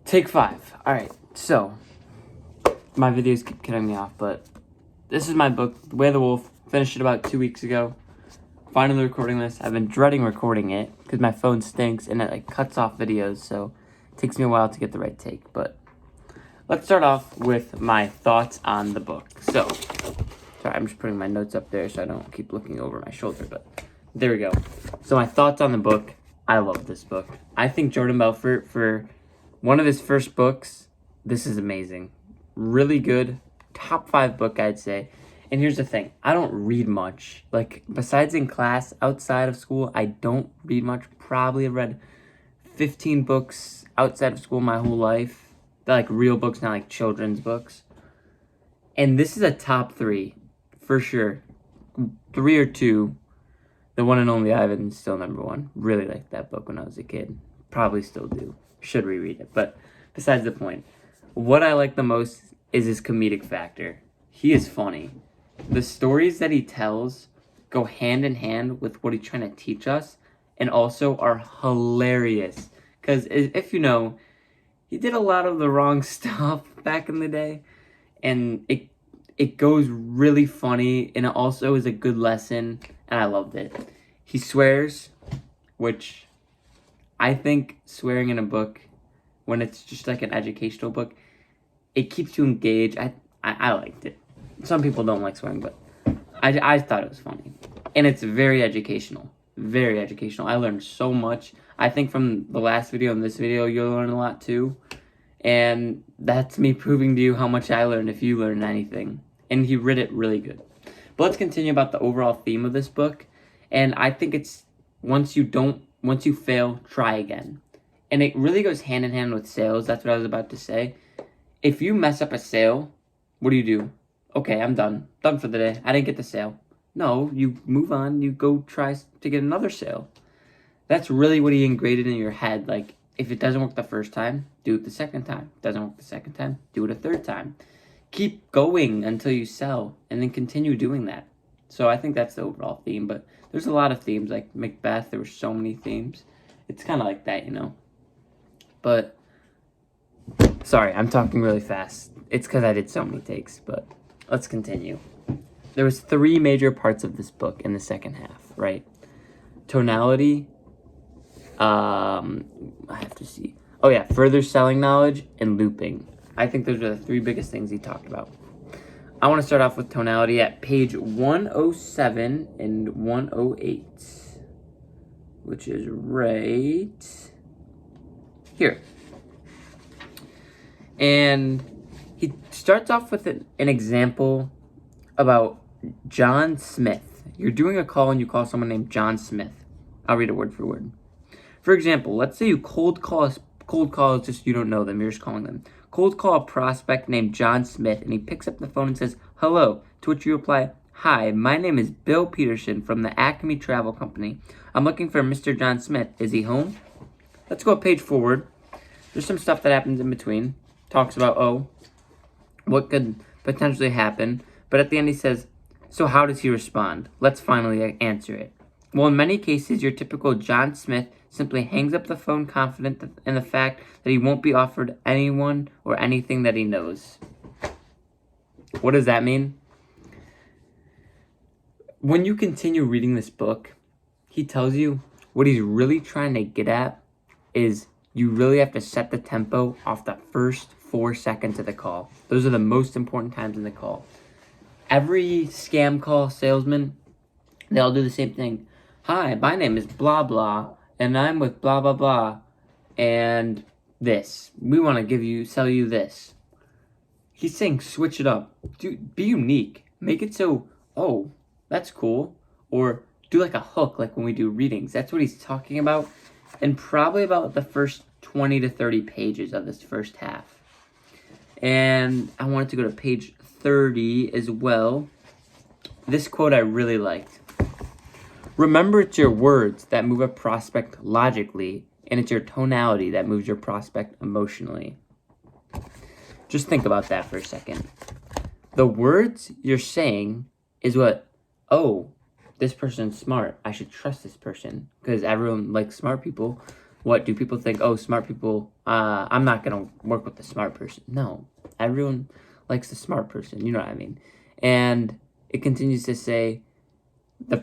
Take 5. Alright, so, my videos keep cutting me off, but this is my book, The Way of the Wolf. Finished it about 2 weeks ago. Finally recording this. I've been dreading recording it, because my phone stinks, and it, cuts off videos, so it takes me a while to get the right take, but let's start off with my thoughts on the book. So, sorry, I'm just putting my notes up there so I don't keep looking over my shoulder, but there we go. So my thoughts on the book. I love this book. I think Jordan Belfort, for one of his first books, this is amazing. Really good. Top 5 book, I'd say. And here's the thing. I don't read much. Besides in class, outside of school, I don't read much. Probably have read 15 books outside of school my whole life. They're real books, not children's books. And this is a top 3, for sure. 3 or 2. The One and Only Ivan is still number 1. Really liked that book when I was a kid. Probably still do. Should reread it. But besides the point. What I like the most is his comedic factor. He is funny. The stories that he tells go hand in hand with what he's trying to teach us. And also are hilarious. Because if you know, he did a lot of the wrong stuff back in the day. And it goes really funny. And it also is a good lesson. And I loved it. He swears, which I think swearing in a book, when it's just an educational book, it keeps you engaged. I liked it. Some people don't like swearing, but I thought it was funny. And it's very educational. Very educational. I learned so much. I think from the last video and this video, you'll learn a lot too. And that's me proving to you how much I learned if you learned anything. And he read it really good. But let's continue about the overall theme of this book. And I think it's once you fail, try again. And it really goes hand in hand with sales. That's what I was about to say. If you mess up a sale, what do? Okay, I'm done. Done for the day. I didn't get the sale. No, you move on. You go try to get another sale. That's really what he ingrained in your head. If it doesn't work the first time, do it the second time. Doesn't work the second time, do it a third time. Keep going until you sell, and then continue doing that. So I think that's the overall theme, but there's a lot of themes, like Macbeth, there were so many themes. It's kind of like that, But, sorry, I'm talking really fast. It's because I did so many takes, but let's continue. There was 3 major parts of this book in the second half, right? Tonality, I have to see. Oh yeah, further selling knowledge, and looping. I think those are the 3 biggest things he talked about. I want to start off with tonality at page 107 and 108, which is right here. And he starts off with an example about John Smith. You're doing a call and you call someone named John Smith. I'll read it word for word. For example, let's say you cold call is just you don't know them, you're just calling them. Cold call a prospect named John Smith, and he picks up the phone and says, "Hello," to which you reply, "Hi, my name is Bill Peterson from the Acme Travel Company. I'm looking for Mr. John Smith. Is he home?" Let's go a page forward. There's some stuff that happens in between. Talks about, what could potentially happen. But at the end he says, "So how does he respond? Let's finally answer it." Well, in many cases, your typical John Smith simply hangs up the phone confident in the fact that he won't be offered anyone or anything that he knows. What does that mean? When you continue reading this book, he tells you what he's really trying to get at is you really have to set the tempo off the first 4 seconds of the call. Those are the most important times in the call. Every scam call salesman, they all do the same thing. "Hi, my name is blah blah, and I'm with blah blah blah, and this. We want to sell you this." He's saying switch it up. Be unique. Make it so, "Oh, that's cool." Or do a hook like when we do readings. That's what he's talking about. And probably about the first 20 to 30 pages of this first half. And I wanted to go to page 30 as well. This quote I really liked. "Remember, it's your words that move a prospect logically, and it's your tonality that moves your prospect emotionally." Just think about that for a second. The words you're saying is what, this person's smart. I should trust this person because everyone likes smart people. What do people think? Oh, smart people, I'm not going to work with the smart person. No, everyone likes the smart person. You know what I mean? And it continues to say, the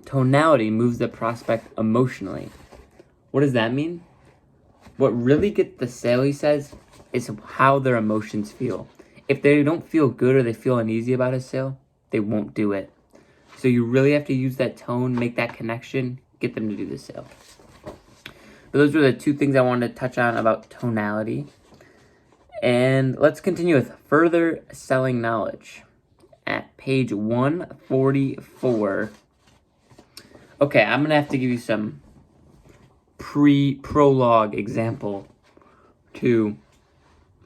tonality moves the prospect emotionally. What does that mean? What really gets the sale, he says, is how their emotions feel. If they don't feel good or they feel uneasy about a sale, they won't do it. So you really have to use that tone, make that connection, get them to do the sale. But those were the two things I wanted to touch on about tonality. And let's continue with further selling knowledge at page 144. Okay, I'm going to have to give you some prologue example to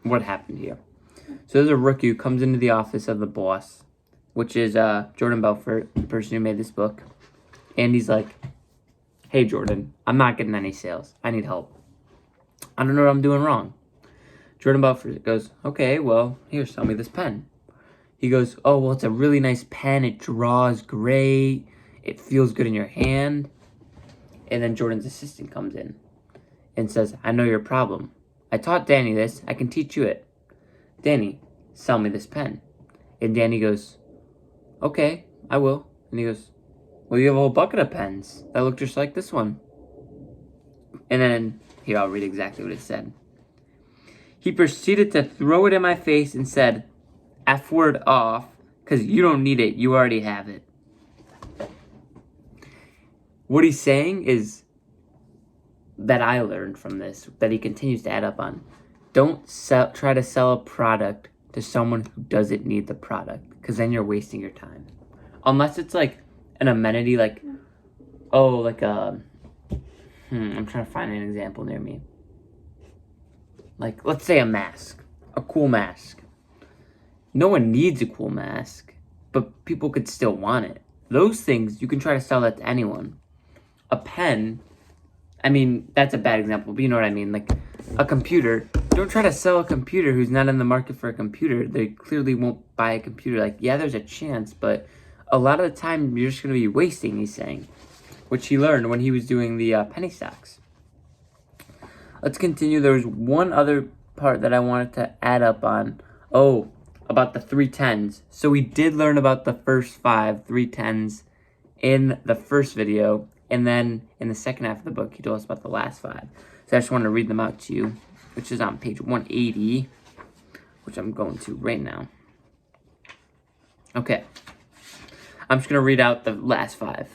what happened here. So there's a rookie who comes into the office of the boss, which is Jordan Belfort, the person who made this book. And he's like, hey, Jordan, I'm not getting any sales. I need help. I don't know what I'm doing wrong. Jordan Belfort goes, okay, well, here, sell me this pen. He goes, oh, well, it's a really nice pen. It draws great. It feels good in your hand. And then Jordan's assistant comes in and says, I know your problem. I taught Danny this. I can teach you it. Danny, sell me this pen. And Danny goes, okay, I will. And he goes, well, you have a whole bucket of pens that look just like this one. And then, here, I'll read exactly what it said. He proceeded to throw it in my face and said, F word off, because you don't need it. You already have it. What he's saying is that I learned from this, that he continues to add up on. Don't try to sell a product to someone who doesn't need the product, because then you're wasting your time. Unless it's like an amenity, like, oh, like a, I'm trying to find an example near me. Like, let's say a mask, a cool mask. No one needs a cool mask, but people could still want it. Those things, you can try to sell that to anyone. A pen, I mean, that's a bad example, but you know what I mean. Like, a computer, don't try to sell a computer who's not in the market for a computer. They clearly won't buy a computer. Like, yeah, there's a chance, but a lot of the time, you're just going to be wasting, he's saying. Which he learned when he was doing the penny stocks. Let's continue. There was one other part that I wanted to add up on. Oh, about the 310s. So we did learn about the first 5 310s in the first video. And then in the second half of the book, he told us about the last 5. So I just want to read them out to you, which is on page 180, which I'm going to right now. Okay. I'm just going to read out the last 5.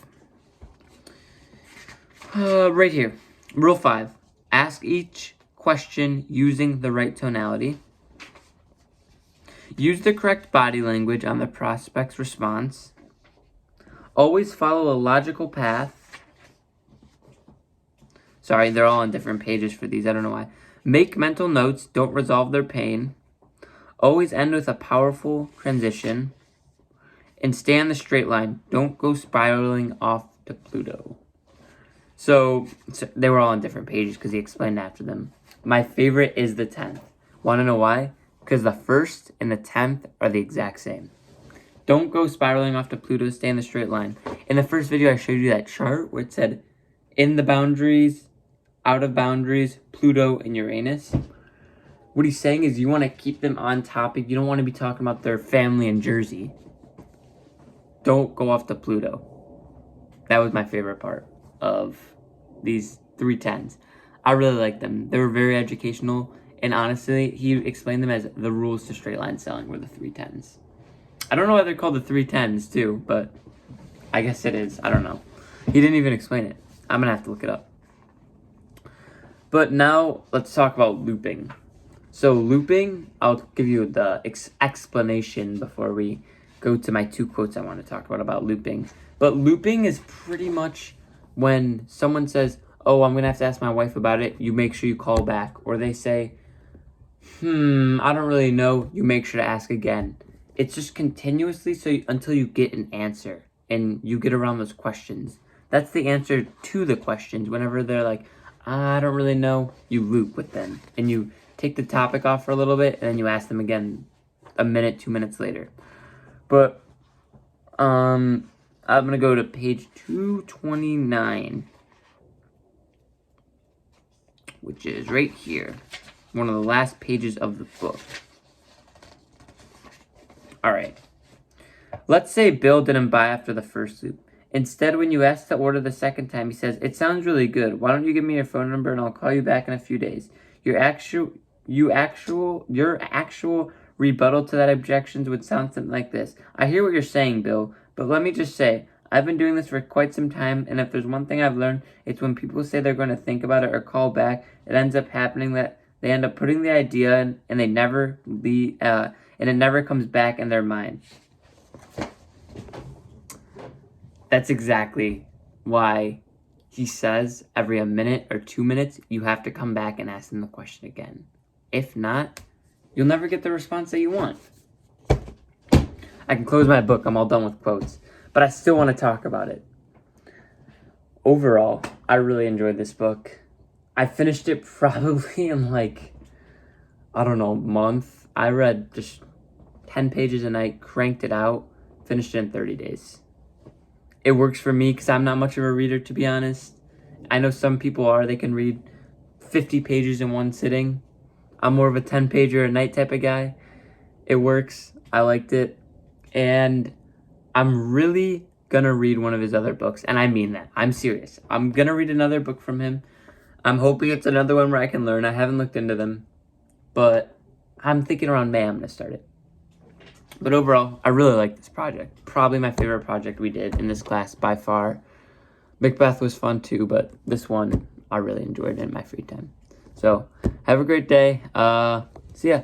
Right here. Rule 5. Ask each question using the right tonality. Use the correct body language on the prospect's response. Always follow a logical path. Sorry, they're all on different pages for these. I don't know why. Make mental notes. Don't resolve their pain. Always end with a powerful transition. And stay on the straight line. Don't go spiraling off to Pluto. So they were all on different pages because he explained after them. My favorite is the 10th. Want to know why? Because the 1st and the 10th are the exact same. Don't go spiraling off to Pluto. Stay in the straight line. In the first video, I showed you that chart where it said in the boundaries, out of boundaries, Pluto and Uranus. What he's saying is you want to keep them on topic. You don't want to be talking about their family in Jersey. Don't go off to Pluto. That was my favorite part of these 310s. I really like them. They were very educational. And honestly, he explained them as the rules to straight line selling were the 310s. I don't know why they're called the 310s too, but I guess it is. I don't know. He didn't even explain it. I'm going to have to look it up. But now let's talk about looping. So looping, I'll give you the explanation before we go to my 2 quotes I want to talk about looping. But looping is pretty much when someone says, oh, I'm going to have to ask my wife about it, you make sure you call back. Or they say, I don't really know, you make sure to ask again. It's just continuously until you get an answer and you get around those questions. That's the answer to the questions. Whenever they're like, I don't really know, you loop with them. And you take the topic off for a little bit and then you ask them again a minute, 2 minutes later. But I'm going to go to page 229. which is right here. One of the last pages of the book. Alright. Let's say Bill didn't buy after the first loop. Instead, when you ask to order the second time, he says, "It sounds really good. Why don't you give me your phone number and I'll call you back in a few days." Your actual rebuttal to that objections would sound something like this. "I hear what you're saying, Bill, but let me just say, I've been doing this for quite some time, and if there's one thing I've learned, it's when people say they're going to think about it or call back, it ends up happening that they end up putting the idea in, and they never and it never comes back in their mind." That's exactly why he says every a minute or 2 minutes, you have to come back and ask them the question again. If not, you'll never get the response that you want. I can close my book. I'm all done with quotes. But I still want to talk about it. Overall, I really enjoyed this book. I finished it probably in month. I read just 10 pages a night, cranked it out, finished it in 30 days. It works for me because I'm not much of a reader, to be honest. I know some people are. They can read 50 pages in one sitting. I'm more of a 10-pager a night type of guy. It works. I liked it. And I'm really going to read one of his other books. And I mean that. I'm serious. I'm going to read another book from him. I'm hoping it's another one where I can learn. I haven't looked into them. But I'm thinking around May I'm going to start it. But overall, I really like this project. Probably my favorite project we did in this class by far. Macbeth was fun too, but this one I really enjoyed in my free time. So, have a great day. See ya.